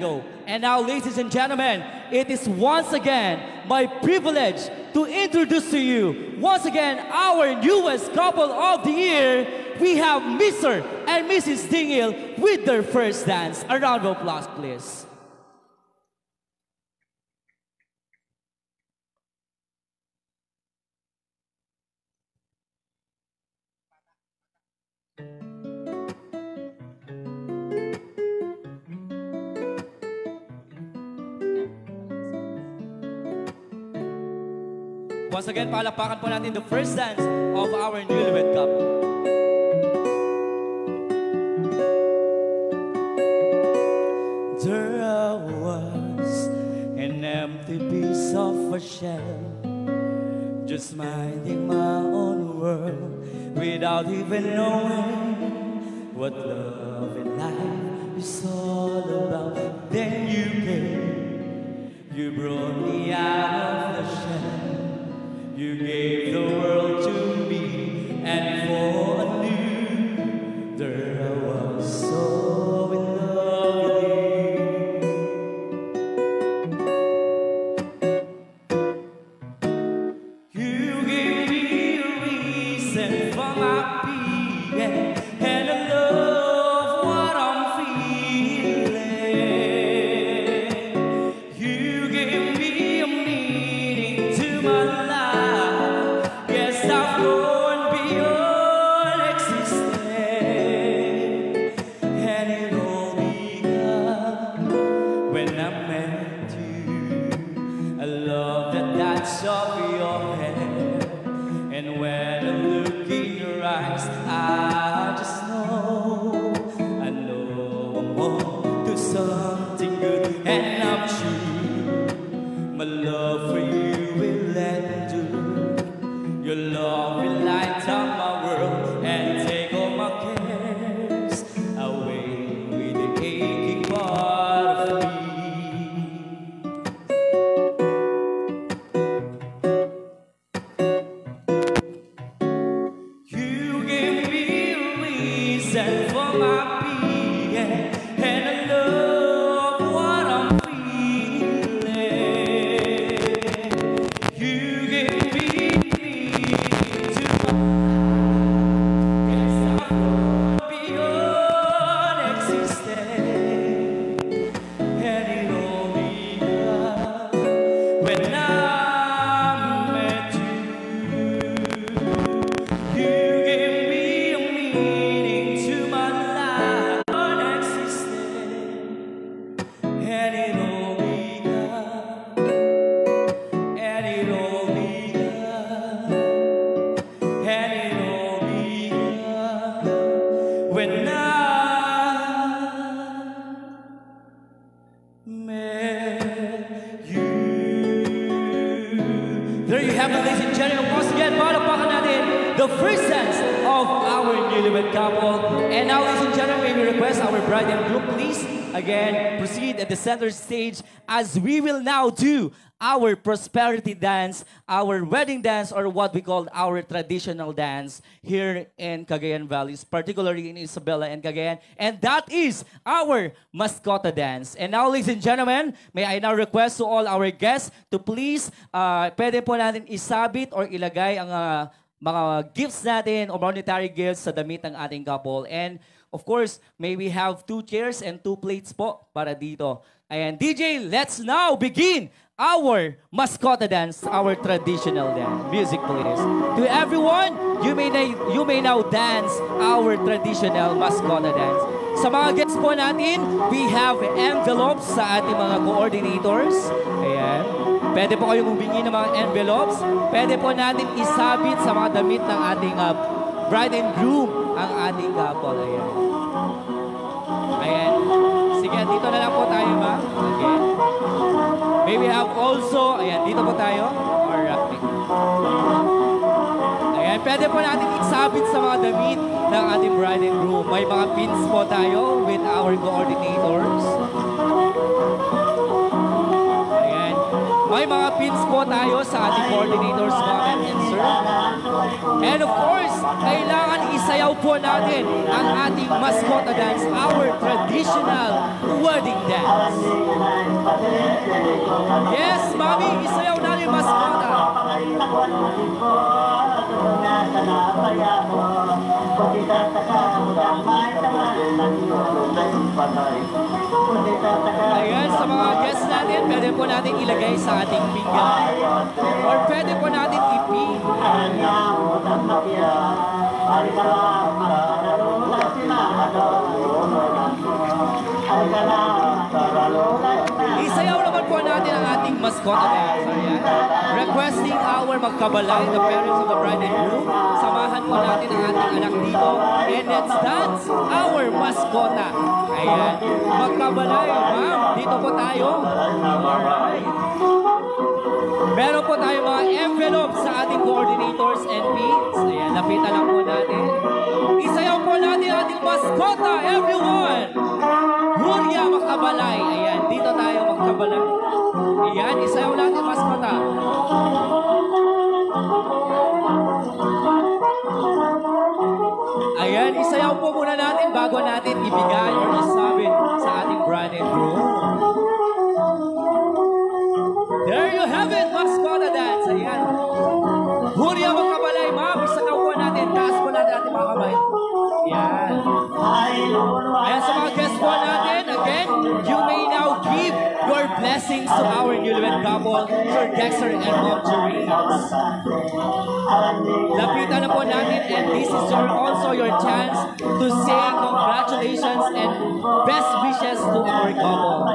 ago. And now, ladies and gentlemen, it is once again my privilege to introduce to you, once again, our newest couple of the year. We have Mr. and Mrs. Dingil with their first dance. A round of applause, please. Once again, palakpakan po natin the first dance of our newlywed couple. There was an empty piece of a shell, just minding my own world without even knowing what love and life is all about. Then you came, you brought me out of the shell. You gave the world to me, and for anew, there I was so in love with you. You gave me a reason for my being, and I love what I'm feeling. You gave me a meaning to my life. Of your hair, and when I look in your eyes, I just know, I know I'm on to something good, and I'm sure my love for you will endure. Your love will light up my world and take all my cares away with the aching part of me. For my being, and I love what I'm feeling. You gave me to yes, I would be unexistent, and it all began when I met you. You gave me a meaning to my life, unexistent, and it all began, and it all began, and it all began when I met you. There you have it, ladies and gentlemen. Once again, palakpakan natin the first dance of our newlywed couple. And now, ladies and gentlemen, may we request our bride and groom, please, again, proceed at the center stage as we will now do our prosperity dance, our wedding dance, or what we call our traditional dance here in Cagayan Valley, particularly in Isabela and Cagayan. And that is our mascota dance. And now, ladies and gentlemen, may I now request to all our guests to please, pwede po natin isabit or ilagay ang mga gifts natin o monetary gifts sa damit ng ating couple. And of course, may we have 2 chairs and 2 plates po para dito. Ayan, DJ, let's now begin our mascota dance, our traditional dance. Music, please. To everyone, you may now dance our traditional mascota dance. Sa mga guests po natin, we have envelopes sa ating mga coordinators. Ayan. Pwede po kayong humingi ng mga envelopes. Pwede po natin isabit sa mga damit ng ating bride and groom ang ating couple. Ayan. Ayan. Sige, dito na lang po tayo, ma. Okay. May we have also, ayan, dito po tayo. Alright. Ayan, pwede po natin isabit sa mga damit ng ating bride and groom. May mga pins po tayo with our coordinators. Ayan. May mga pins po tayo sa ating coordinators, ma'am and sir. And of course, kailangan isayaw po natin ang ating mascota dance, our traditional wedding dance. Yes, Mami, isayaw natin mascota. Ayan, sa mga guests natin, pwede po natin ilagay sa ating pinggan. Or pwede po natin ipin. Isayaw naman po natin ang ating mascota dance. Ayan. Requesting our magkabalay, the parents of the bride and groom. Samahan po natin ang ating anak dito. And let's dance our mascota. Ayan. Magkabalay, ma'am. Dito po tayo. Alright. Meron po tayo mga envelopes sa ating coordinators and pins. Ayan, lapitan lang po natin. Isayaw po natin ang ating mascota, everyone! Huria Magkabalay. Ayan, dito tayo magkabalay. Ayan, isayaw natin mascota. Ayan, isayaw po muna natin bago natin ibigay or isabit sa ating bride and groom. There you have it, mascota dance. Ayan. Huria Magkabalay, ma'am. Isagaw po natin. Taas po natin ating mga kamay. Ayan. Ayan, sa mga guests po natin, again, you may now give your blessings to our newlywed couple, Sir Dexter and Mom Jerry. Lapitan na po natin, and this is also your chance to say congratulations and best wishes to our couple.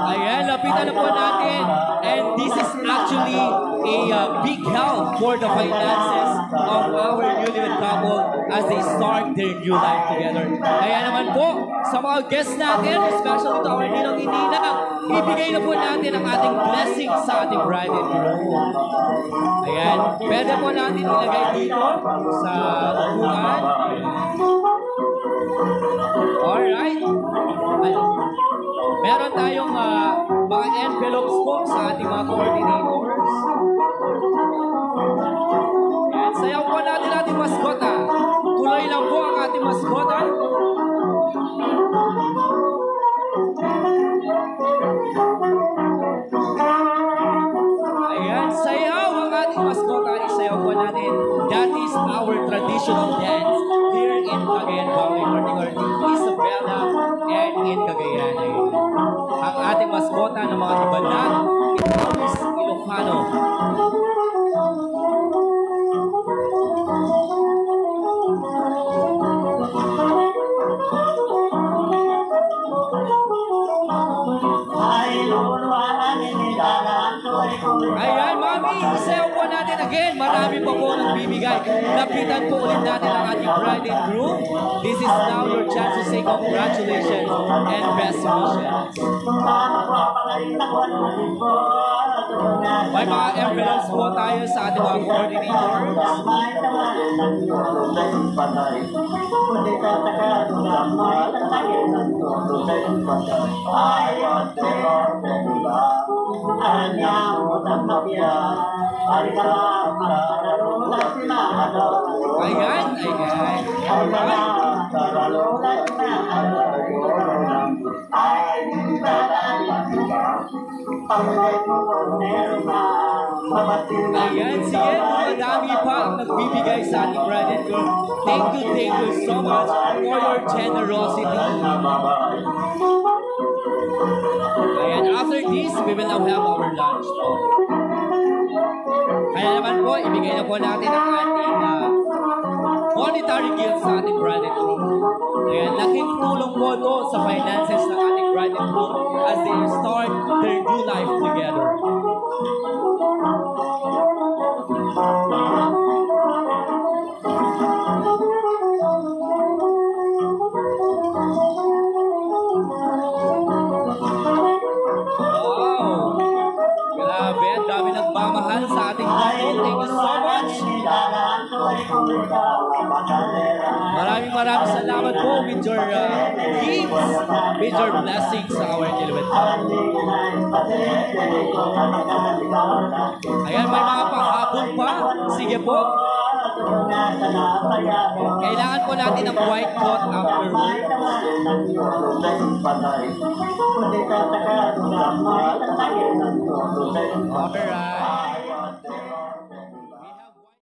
Ayan, lapitan na po natin. And this is actually a big help for the finances of our newlywed couple as they start their new life together. Kaya naman po, sa mga guests natin, especially to our ninong inina, ibigay na po natin ang ating blessing sa ating bride and groom. Ayan, pwede po natin ilagay dito sa upuan. Alright. Meron tayong mga envelopes po sa ating mga coordinators. Ayan, sayaw po natin ating mascota. Tuloy lang po ang ating mascota. Ayan, sayaw ang ating mascota. Isayaw po natin. That is our traditional dance here in Cagayan Valley, particularly Isabela and in Cagayan. Ang ating mascota ng mga ibanan, Italis Ilocano. Ayan, Mami, isayaw po natin again. Marami pa po nagbibigay. Lapitan po ulit natin ang ating bride and groom. This is now your chance to say congratulations and best wishes. May mga envelopes po tayo sa ating mga coordinators. Ayan, ayan, sige, madami pa ang nagbibigay sa ating bride and groom. Thank you so much for your generosity. Ayan, after this, we will now have our lunch po. Kaya naman po, ibigay na po natin ang ating monetary gift sa ating bride and groom. Ayan, laking tulong po ito sa finances ng ating bride and groom as they start their new life together. Grabe, ang dami nagmamahal sa ating couple. Thank you so much. Maraming salamat po with your gifts, with your blessings sa our Nilibet couple. Ayan, may mga panghabol pa. Sige po. Kailangan po natin ng white coat afterward. Alright.